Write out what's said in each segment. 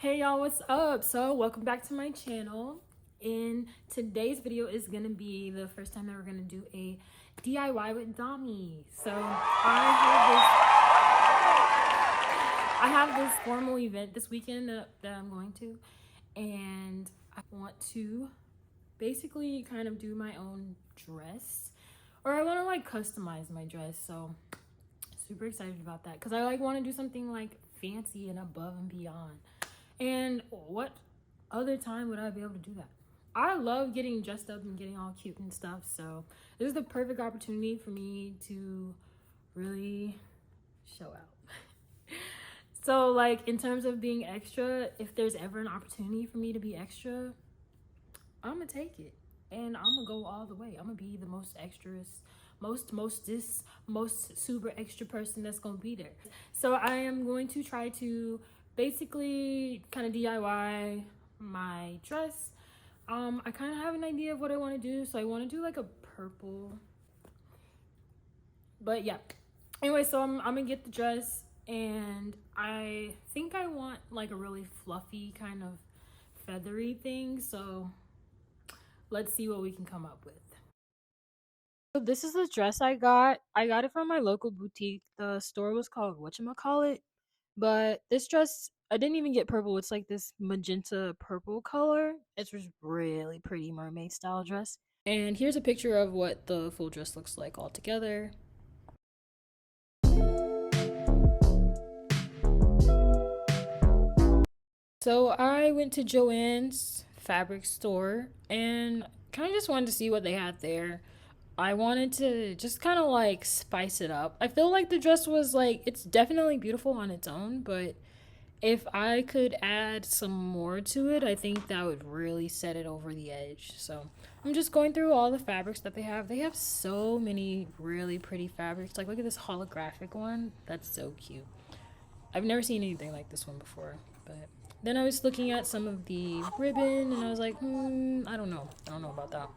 Hey y'all, what's up? So welcome back to my channel. In today's video is gonna be the first time that we're gonna do a DIY with Dami. So I have this formal event this weekend that I'm going to, and I want to basically kind of do my own dress, or I want to like customize my dress. So super excited about that because I want to do something like fancy and above and beyond. And what other time would I be able to do that? I love getting dressed up and getting all cute and stuff. So this is the perfect opportunity for me to really show out. So like in terms of being extra, if there's ever an opportunity for me to be extra, I'm gonna take it. And I'm gonna go all the way. I'm gonna be the most extras, most super extra person that's gonna be there. So I am going to try to basically kind of DIY my dress. I kind of have an idea of what I want to do. So I want to do like a purple, but yeah. Anyway, so I'm gonna get the dress, and I think I want like a really fluffy kind of feathery thing. So let's see what we can come up with. So this is the dress I got. I got it from my local boutique. The store was called whatchamacallit. But this dress, I didn't even get purple. It's like this magenta purple color. It's just really pretty mermaid style dress. And here's a picture of what the full dress looks like all together. So I went to Joann's fabric store and kind of just wanted to see what they had there. I wanted to just kind of like spice it up. I feel like the dress was like, it's definitely beautiful on its own, but if I could add some more to it, I think that would really set it over the edge. So I'm just going through all the fabrics that they have. They have so many really pretty fabrics. Like look at this holographic one. That's so cute. I've never seen anything like this one before, but then I was looking at some of the ribbon and I was like, I don't know about that.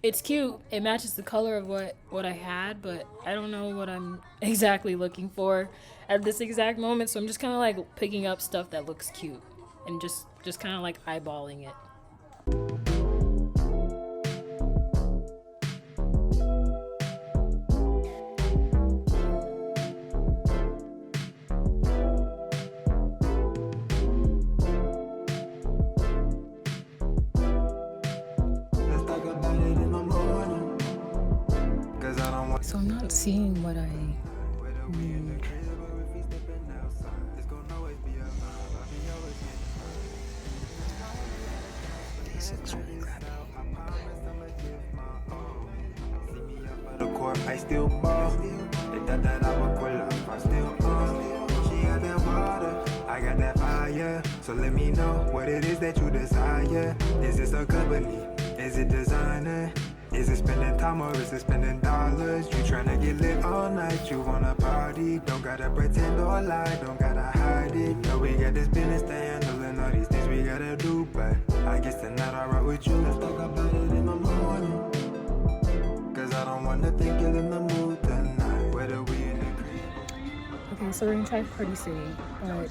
It's cute. It matches the color of what I had, but I don't know what I'm exactly looking for at this exact moment. So I'm just kind of like picking up stuff that looks cute and just kind of like eyeballing it. So I'm not seeing what I need. This looks really crappy. The court, I still ball. They thought that I would pull up, I still on. She got that water, I got that fire. So let me know what it is that you desire. Is this a company? Is it designer? Is it spending time or is it spending dollars? You tryna get lit all night, you wanna party. Don't gotta pretend or lie, don't gotta hide it. No, we got this business to handle and all these things we gotta do. But I guess tonight I'll rock with you. Let's talk about it in the morning, cause I don't wanna think you're in the mood tonight. Whether we in the crib. Okay, so we're gonna try Party City, but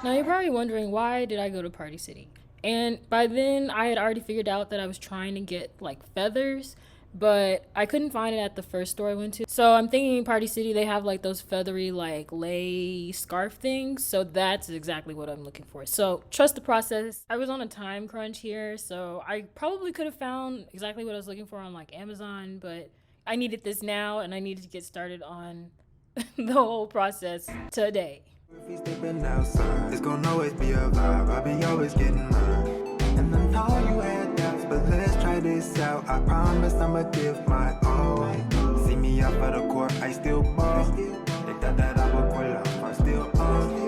now you're probably wondering, why did I go to Party City? And by then I had already figured out that I was trying to get like feathers, but I couldn't find it at the first store I went to. So I'm thinking Party City, they have like those feathery like lei scarf things. So that's exactly what I'm looking for. So trust the process. I was on a time crunch here, so I probably could have found exactly what I was looking for on like Amazon, but I needed this now and I needed to get started on the whole process today. If we stepping outside, it's gonna always be a vibe. I'll be always getting mine. And I know you had doubts, but let's try this out. I promise I'ma give my all. See me out for the court, I still ball. They thought that I would pull up, I still on.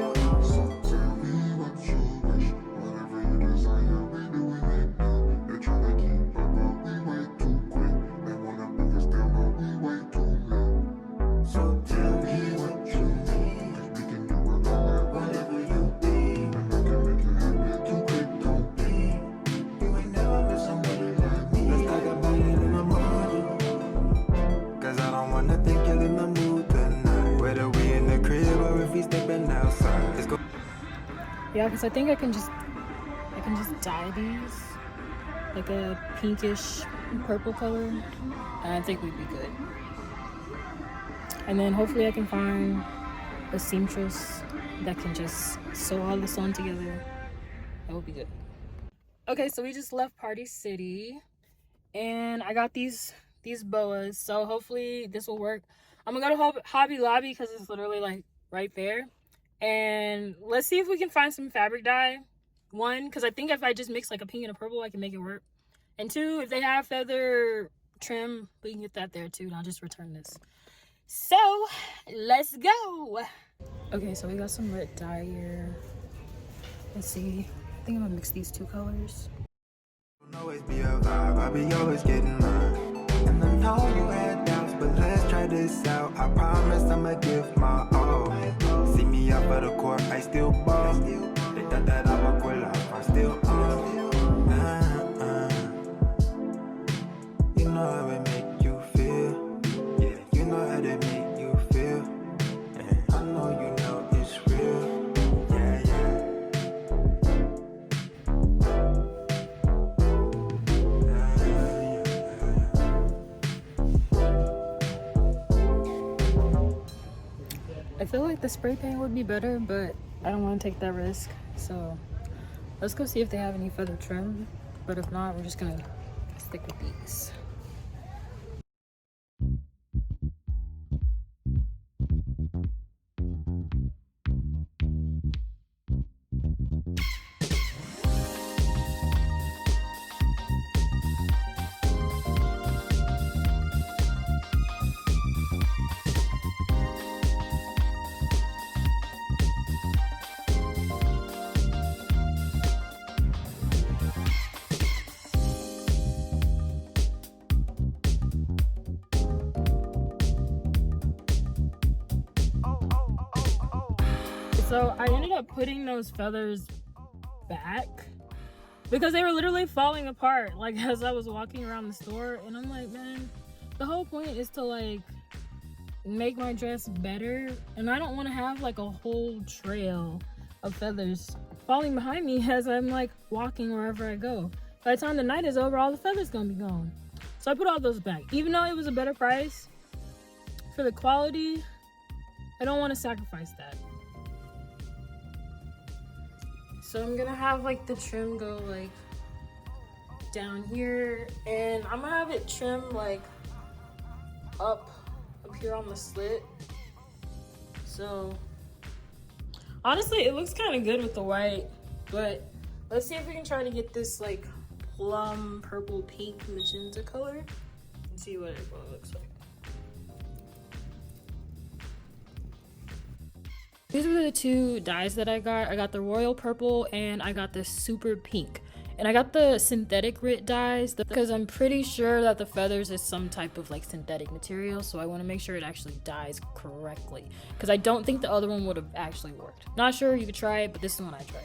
Think you're in the mood tonight. Yeah, because I think I can just dye these like a pinkish purple color, and I think we'd be good. And then hopefully I can find a seamstress that can just sew all this on together. That would be good. Okay, so we just left Party City, and I got these boas. So hopefully this will work. I'm gonna go to Hobby Lobby because it's literally like right there, and let's see if we can find some fabric dye. One, because I think if I just mix like a pink and a purple, I can make it work. And two, if they have feather trim, we can get that there too. And I'll just return this. So let's go. Okay, so we got some red dye here. Let's see. I think I'm gonna mix these two colors. Always be a vibe, I be always getting mine. And I know you had doubts, but let's try this out. I promise I'ma give my all. See me up at the court, I still ball. They thought that I would quit off, I still on. You know how it make you feel. Yeah, you know how they make you feel. And I know you know it's real. Yeah, yeah. I feel like the spray paint would be better, but I don't want to take that risk. So let's go see if they have any feather trim. But if not, we're just gonna stick with these. So I ended up putting those feathers back because they were literally falling apart like as I was walking around the store, and I'm like, man, the whole point is to like make my dress better, and I don't want to have like a whole trail of feathers falling behind me as I'm like walking wherever I go. By the time the night is over, all the feathers gonna be gone. So I put all those back, even though it was a better price for the quality. I don't want to sacrifice that. So I'm gonna have like the trim go like down here, and I'm gonna have it trim like up here on the slit. So honestly, it looks kind of good with the white, but let's see if we can try to get this like plum, purple, pink, magenta color and see what it looks like. These were the two dyes that I got. I got the royal purple and I got the super pink. And I got the synthetic grit dyes because I'm pretty sure that the feathers is some type of like synthetic material. So I want to make sure it actually dyes correctly, because I don't think the other one would have actually worked. Not sure, you could try it, but this is the one I tried.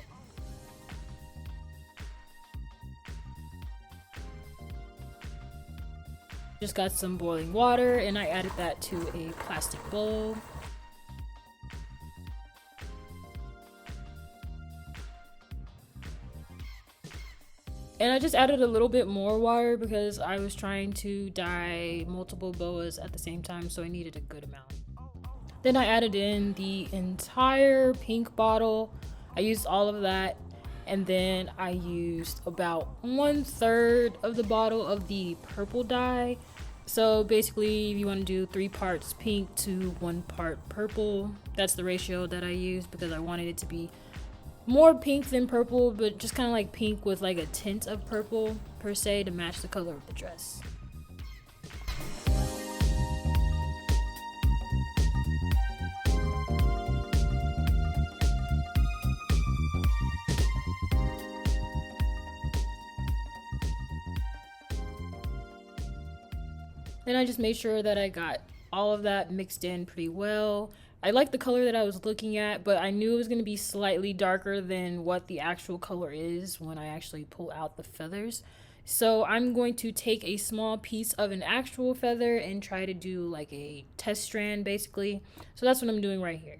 Just got some boiling water and I added that to a plastic bowl. And I just added a little bit more water because I was trying to dye multiple boas at the same time, so I needed a good amount. Then I added in the entire pink bottle. I used all of that, and then I used about 1/3 of the bottle of the purple dye. So basically, if you want to do 3 parts pink to 1 part purple, that's the ratio that I used because I wanted it to be more pink than purple, but just kind of like pink with like a tint of purple per se to match the color of the dress. Then I just made sure that I got all of that mixed in pretty well. I like the color that I was looking at, but I knew it was going to be slightly darker than what the actual color is when I actually pull out the feathers. So I'm going to take a small piece of an actual feather and try to do like a test strand basically. So that's what I'm doing right here.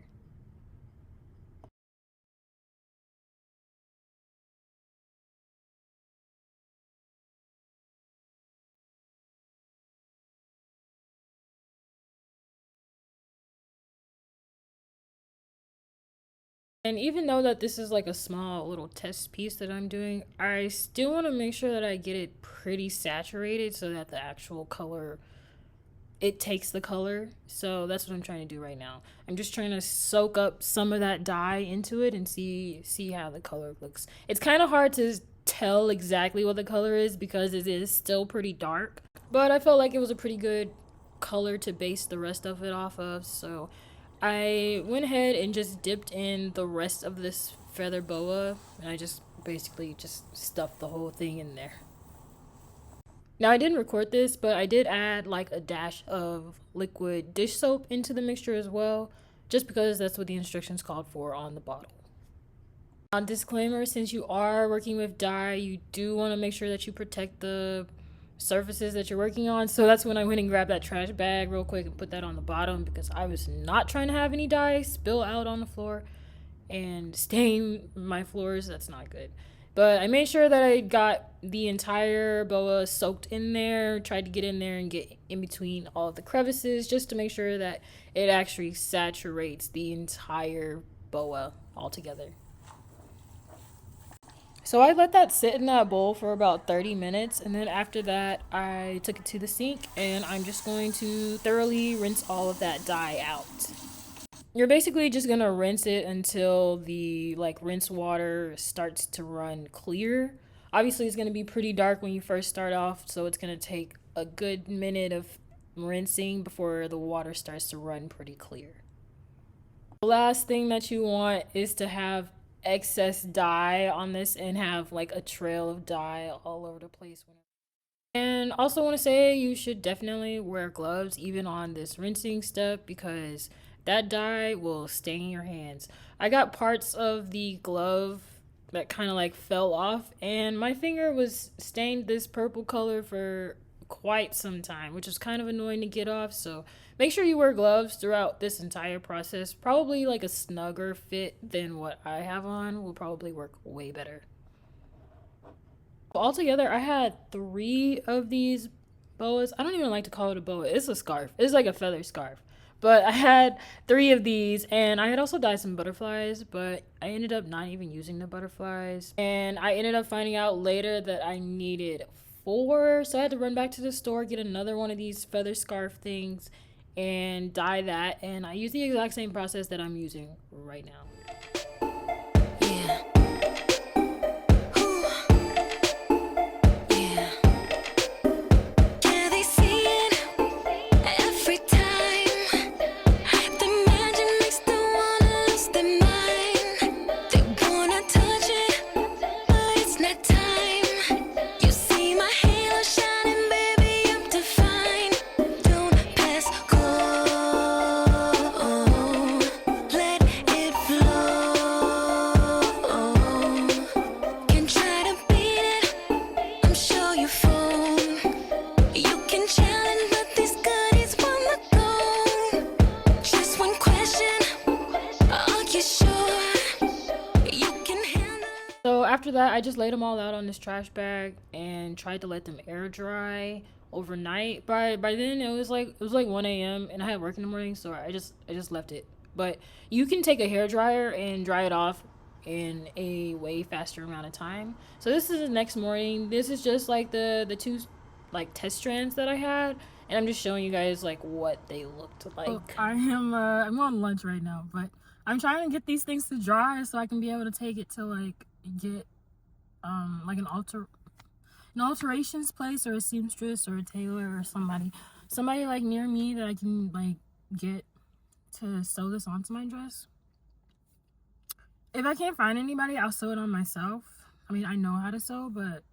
And even though that this is like a small little test piece that I'm doing, I still want to make sure that I get it pretty saturated so that the actual color, it takes the color. So that's what I'm trying to do right now. I'm just trying to soak up some of that dye into it and see how the color looks. It's kind of hard to tell exactly what the color is because it is still pretty dark, but I felt like it was a pretty good color to base the rest of it off of. So I went ahead and just dipped in the rest of this feather boa, and I just basically just stuffed the whole thing in there. Now I didn't record this, but I did add like a dash of liquid dish soap into the mixture as well, just because that's what the instructions called for on the bottle. Now, disclaimer, since you are working with dye, you do want to make sure that you protect the surfaces that you're working on. So that's when I went and grabbed that trash bag real quick and put that on the bottom because I was not trying to have any dye spill out on the floor and stain my floors. That's not good. But I made sure that I got the entire boa soaked in there, tried to get in there and get in between all of the crevices just to make sure that it actually saturates the entire boa altogether. So I let that sit in that bowl for about 30 minutes, and then after that I took it to the sink and I'm just going to thoroughly rinse all of that dye out. You're basically just gonna rinse it until the like rinse water starts to run clear. Obviously it's gonna be pretty dark when you first start off, so it's gonna take a good minute of rinsing before the water starts to run pretty clear. The last thing that you want is to have excess dye on this and have like a trail of dye all over the place. And also want to say you should definitely wear gloves even on this rinsing step because that dye will stain your hands. I got parts of the glove that kind of like fell off and my finger was stained this purple color for quite some time, which is kind of annoying to get off. So make sure you wear gloves throughout this entire process. Probably like a snugger fit than what I have on will probably work way better. Altogether, I had 3 of these boas. I don't even like to call it a boa. It's a scarf. It's like a feather scarf. But I had 3 of these, and I had also dyed some butterflies, but I ended up not even using the butterflies. And I ended up finding out later that I needed 4, so I had to run back to the store, get another one of these feather scarf things, and dye that. And I use the exact same process that I'm using right now. Yeah. So after that, I just laid them all out on this trash bag and tried to let them air dry overnight. By then it was like 1 a.m. and I had work in the morning, so I just left it. But you can take a hair dryer and dry it off in a way faster amount of time. So this is the next morning. This is just like the 2 like test strands that I had, and I'm just showing you guys like what they looked like. Oh, I'm on lunch right now, but I'm trying to get these things to dry so I can be able to take it to like get like an alterations place or a seamstress or a tailor or somebody like near me that I can like get to sew this onto my dress. If I can't find anybody, I'll sew it on myself. I mean, I know how to sew, but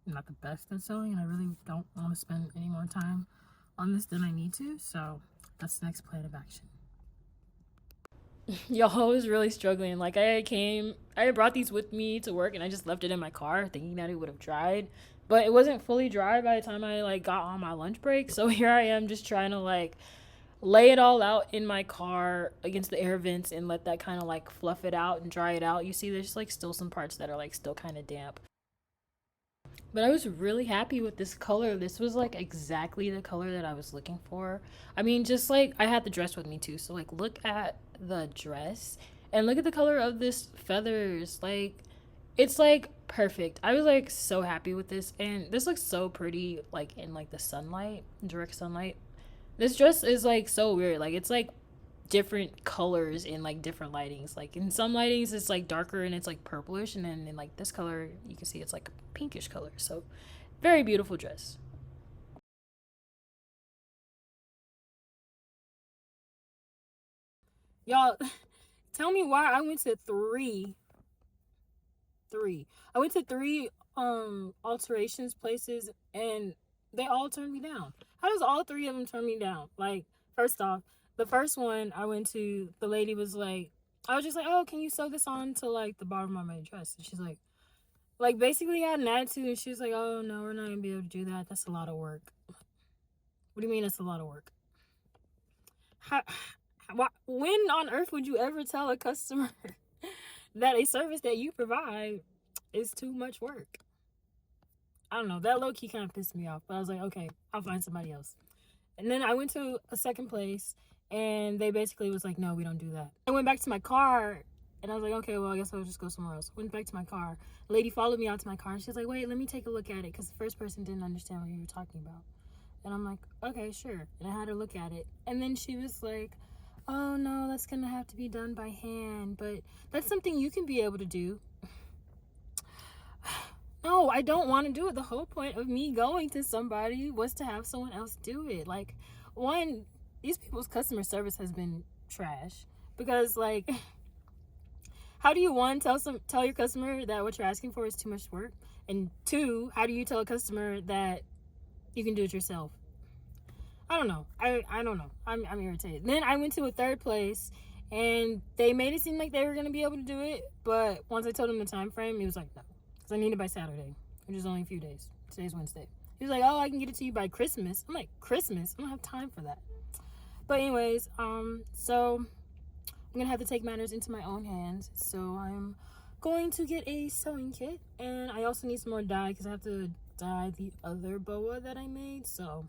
I'm not the best at sewing, and I really don't want to spend any more time on this than I need to, so that's the next plan of action. Y'all, I was really struggling. Like, I brought these with me to work, and I just left it in my car thinking that it would have dried, but it wasn't fully dry by the time I like got on my lunch break. So here I am just trying to like lay it all out in my car against the air vents and let that kind of like fluff it out and dry it out. You see there's like still some parts that are like still kind of damp, but I was really happy with this color. This was like exactly the color that I was looking for. I mean, just like I had the dress with me too, so like look at the dress And look at the color of this feathers. Like, it's like perfect. I was like so happy with this, and this looks so pretty like in like the sunlight, direct sunlight. This dress is like so weird. Like, it's like different colors in like different lightings. Like in some lightings it's like darker and it's like purplish, and then in like this color you can see it's like a pinkish color. So very beautiful dress. Y'all, tell me why I went to three. I went to three alterations places, and they all turned me down. How does all three of them turn me down? Like, first off, the first one I went to, the lady was like, I was just like, oh, can you sew this on to like the bottom of my dress? And she's like basically had an attitude, and she was like, oh no, we're not gonna be able to do that. That's a lot of work. What do you mean it's a lot of work? How, when on earth would you ever tell a customer that a service that you provide is too much work? I don't know. That low key kind of pissed me off, but I was like, okay, I'll find somebody else. And then I went to a second place, and they basically was like, no, we don't do that. I went back to my car, and I was like, okay, well, I guess I'll just go somewhere else. Went back to my car. A lady followed me out to my car, and she's like, wait, let me take a look at it, because the first person didn't understand what you were talking about. And I'm like, okay, sure. And I had her look at it. And then she was like, oh, no, that's going to have to be done by hand. But that's something you can be able to do. No, I don't want to do it. The whole point of me going to somebody was to have someone else do it. Like, one, these people's customer service has been trash. Because, like, how do you, one, tell your customer that what you're asking for is too much work? And two, how do you tell a customer that you can do it yourself? I don't know. I don't know. I'm irritated. Then I went to a third place, and they made it seem like they were going to be able to do it. But once I told them the time frame, he was like, no. Because I need it by Saturday, which is only a few days. Today's Wednesday. He was like, oh, I can get it to you by Christmas. I'm like, Christmas? I don't have time for that. But anyways, so I'm going to have to take matters into my own hands. So I'm going to get a sewing kit. And I also need some more dye, because I have to dye the other boa that I made. So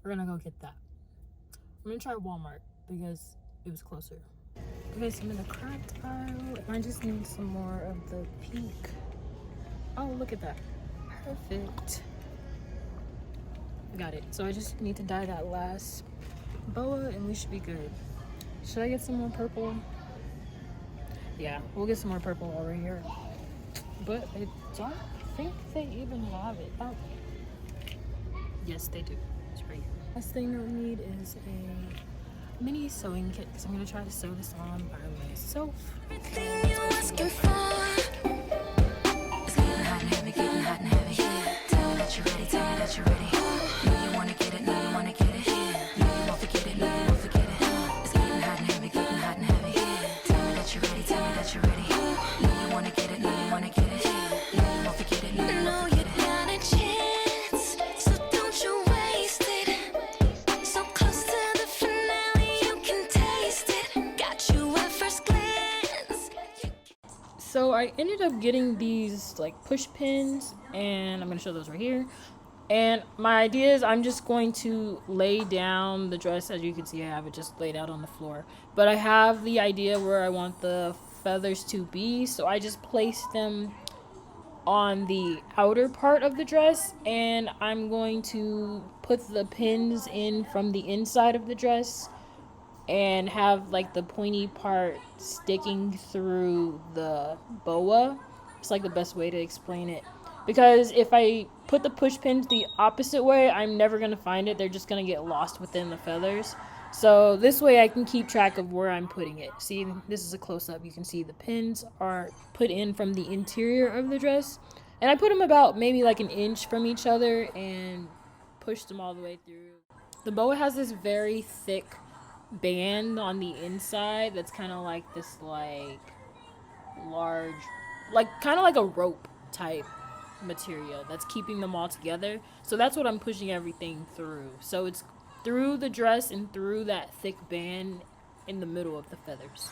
we're gonna go get that. I'm gonna try Walmart because it was closer. Okay, so I'm in the craft aisle. I just need some more of the pink. Oh, look at that. Perfect. Got it. So I just need to dye that last boa and we should be good. Should I get some more purple? Yeah, we'll get some more purple over here. But I don't think they even have it. Oh, yes, they do. It's right here. Last thing I'll need is a mini sewing kit, because I'm going to try to sew this on by myself. Everything you're asking for is getting hot and heavy, getting hot and heavy. Tell me that you're ready, tell me that you're ready. Know you wanna get it, know you wanna get it. Know you won't forget it, know you won't forget it. It's getting hot and heavy, getting hot and heavy. Tell me that you're ready, tell me that you're ready. Know you wanna get it, know you wanna get it. Know you won't forget it, know you won't forget it. Got a chance, so don't you waste it. So close to the finale, you can taste it. Got you at first glance. So I ended up getting these like push pins, and I'm going to show those right here. And my idea is I'm just going to lay down the dress. As you can see, I have it just laid out on the floor. But I have the idea where I want the feathers to be, so I just place them on the outer part of the dress, and I'm going to put the pins in from the inside of the dress and have like the pointy part sticking through the boa. It's like the best way to explain it, because if I put the push pins the opposite way, I'm never going to find it. They're just going to get lost within the feathers. So this way I can keep track of where I'm putting it. See, this is a close-up. You can see the pins are put in from the interior of the dress, and I put them about maybe like an inch from each other and pushed them all the way through. The boa has this very thick band on the inside that's kind of like this like large, like kind of like a rope type material that's keeping them all together. So that's what I'm pushing everything through. So it's through the dress and through that thick band in the middle of the feathers.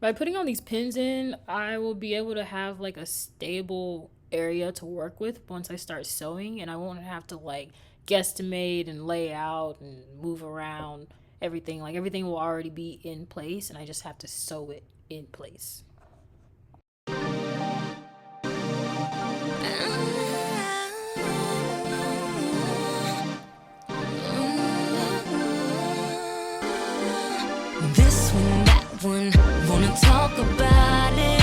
By putting all these pins in, I will be able to have like a stable area to work with once I start sewing, and I won't have to like guesstimate and lay out and move around everything. Like everything will already be in place, and I just have to sew it in place. This one, that one, wanna talk about it.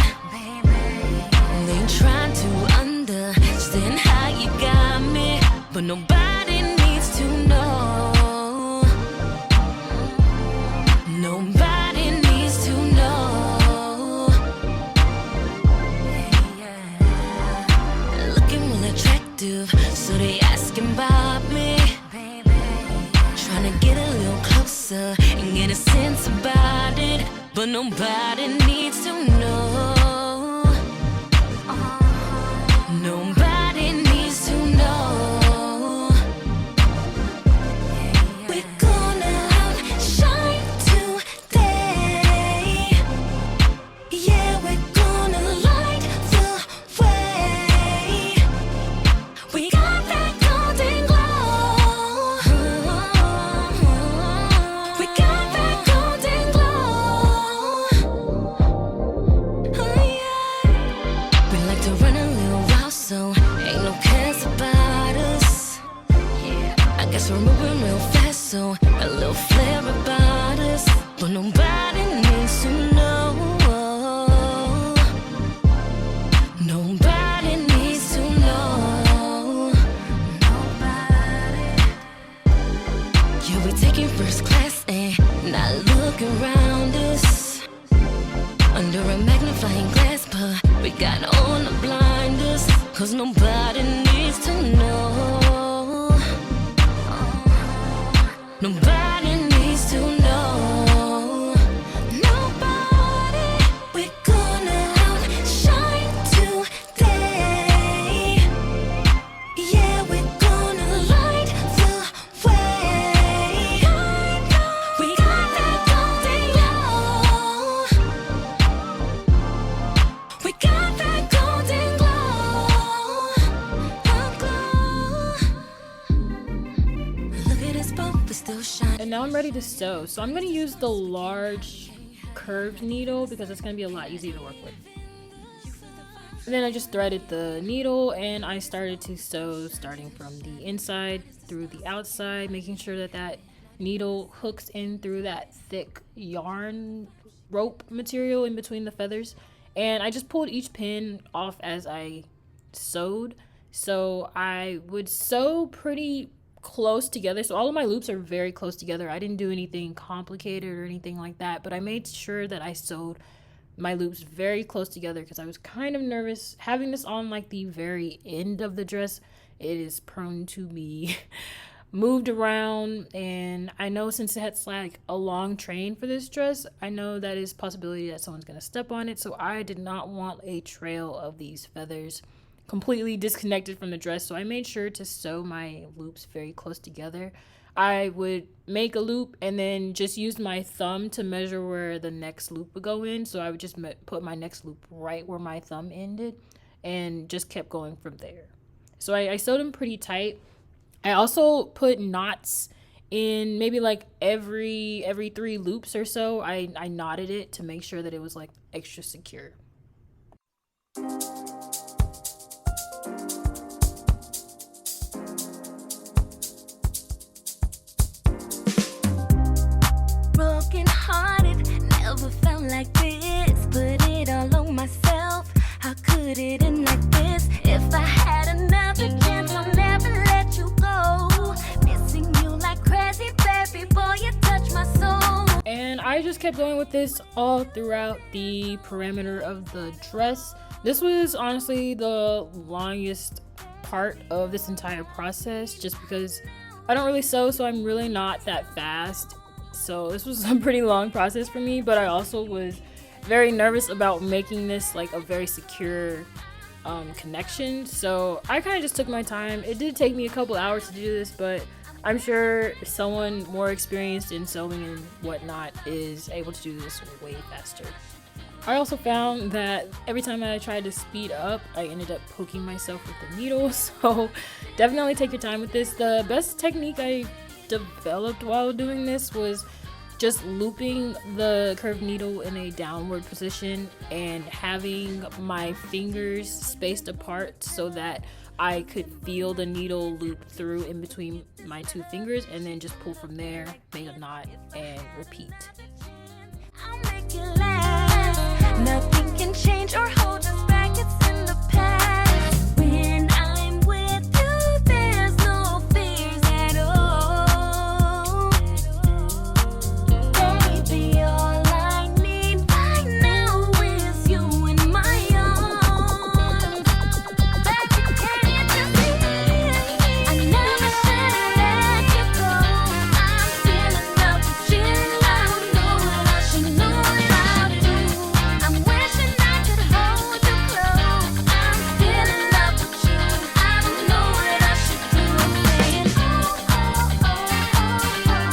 They trying to understand how you got me, but nobody needs to know. Nobody needs to know. Looking real attractive, so they asking about me. Trying to get a little closer and get a sense about it, but nobody needs to know. Nobody needs to know. We're gonna outshine today. Yeah, we're gonna light the way. We got that golden glow. We got that golden glow. Oh yeah. We like to run a little wild, so ain't no cares about us. I guess we're moving real fast, so a little flair about us, but nobody needs to know. Nobody needs to know. Nobody. Yeah, we taking first class and not look around us. Under a magnifying glass, but we got on the blinders, cause nobody needs to know. Nobody needs to know. Nobody. We're gonna outshine today. Yeah, we're gonna light the way. We got that golden glow. We got that golden glow. Look at us both, we're still shining. And now I'm ready to sew. So I'm going to use the large curved needle because it's going to be a lot easier to work with. And then I just threaded the needle and I started to sew, starting from the inside through the outside, making sure that that needle hooks in through that thick yarn rope material in between the feathers. And I just pulled each pin off as I sewed. So I would sew pretty close together. So all of my loops are very close together. I didn't do anything complicated or anything like that, but I made sure that I sewed my loops very close together because I was kind of nervous having this on like the very end of the dress. It is prone to be moved around, and I know since it's like a long train for this dress, I know that is possibility that someone's gonna step on it. So I did not want a trail of these feathers completely disconnected from the dress, so I made sure to sew my loops very close together. I would make a loop and then just use my thumb to measure where the next loop would go in. So I would just put my next loop right where my thumb ended and just kept going from there. So I sewed them pretty tight. I also put knots in maybe like every 3 loops or so. I knotted it to make sure that it was like extra secure. Broken hearted, never felt like this. Put it all on myself. How could it end like this? If I had another chance, I'll never let you go. Missing you like crazy, baby boy, you touch my soul. And I just kept going with this all throughout the perimeter of the dress. This was honestly the longest part of this entire process just because I don't really sew, so I'm really not that fast. So this was a pretty long process for me, but I also was very nervous about making this like a very secure connection. So I kind of just took my time. It did take me a couple hours to do this, but I'm sure someone more experienced in sewing and whatnot is able to do this way faster. I also found that every time I tried to speed up, I ended up poking myself with the needle. So definitely take your time with this. The best technique I developed while doing this was just looping the curved needle in a downward position and having my fingers spaced apart so that I could feel the needle loop through in between my two fingers, and then just pull from there, make a knot, and repeat. I'll make it last. Nothing can change or hold us back. It's in the past. When I'm with you, there's no fears at all. Baby, all I need right now is you in my arms. Baby, can you just see? I never should let you go. I'm still in love with you. I don't know what I should know about you. I'm wishing I could hold you close. I'm still in love with you. I don't know what I should do. Saying, oh, oh, oh, oh, oh.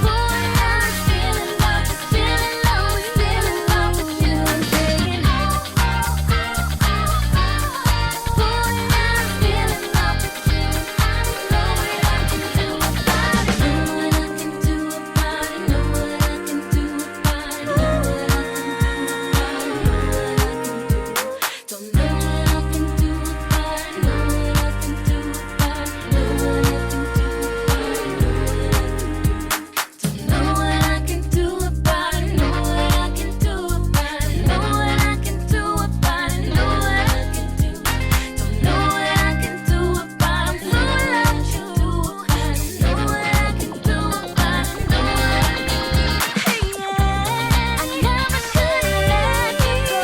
Boy, I'm still in love, still in love, still in love with you. Saying, oh, oh, oh, oh, oh. Boy, I'm still in love with you. I don't know what I can do about it. Know what I can do about it. Know what I can do about it. Know what I can do. Don't know what I can do about it. Know what I can do about it. Know what I can do about it. Don't know what I can do about it. Know what I can do about it. Know what I can do about it. Know what I can do. Don't know what I can do about it. Know what I can do about it. Know what I can do about it. Know what I can do. Hey, yeah. I never should let you go.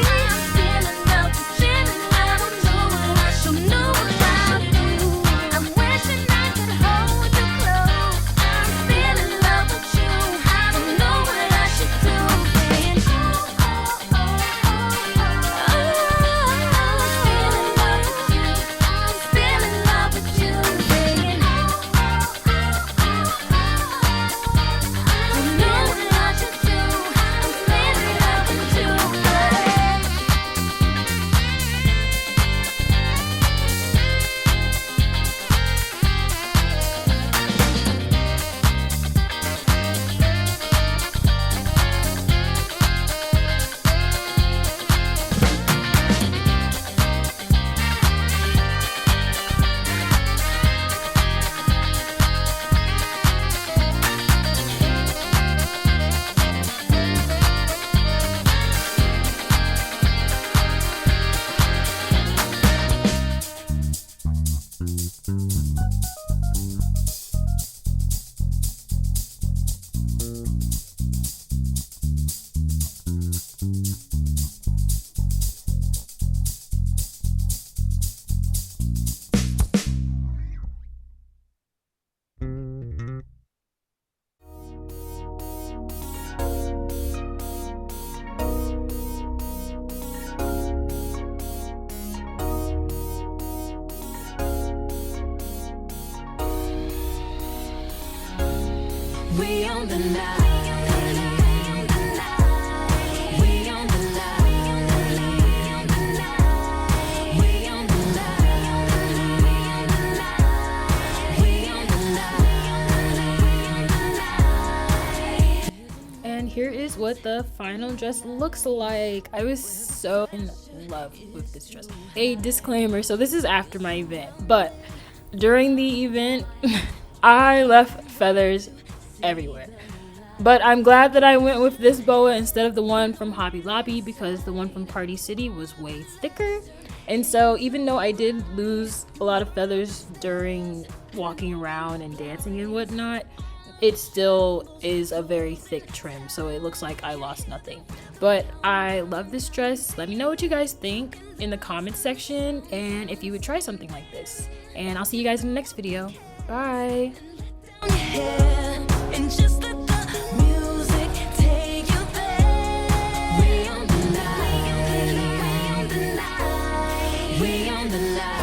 I'm still in love with you. I don't know what I should know about you. I'm wishing I could hold you close. I'm still in love with you. I don't know what I should do. Saying, oh, oh, oh, oh, oh. I'm still in love with you. I'm still in love with you. Saying, oh, oh, oh, oh, oh. I don't know what I should do. I'm still in love with you. We on the night. We on the line. We on the line. We on the line. And here is what the final dress looks like. I was so in love with this dress. A disclaimer, so this is after my event, but during the event, I left feathers everywhere. But I'm glad that I went with this boa instead of the one from Hobby Lobby, because the one from Party City was way thicker. And so even though I did lose a lot of feathers during walking around and dancing and whatnot, it still is a very thick trim, so it looks like I lost nothing. But I love this dress. Let me know what you guys think in the comments section, and if you would try something like this. And I'll see you guys in the next video. Bye. And just let the music take you there. We on the line. We on the line. We on the line.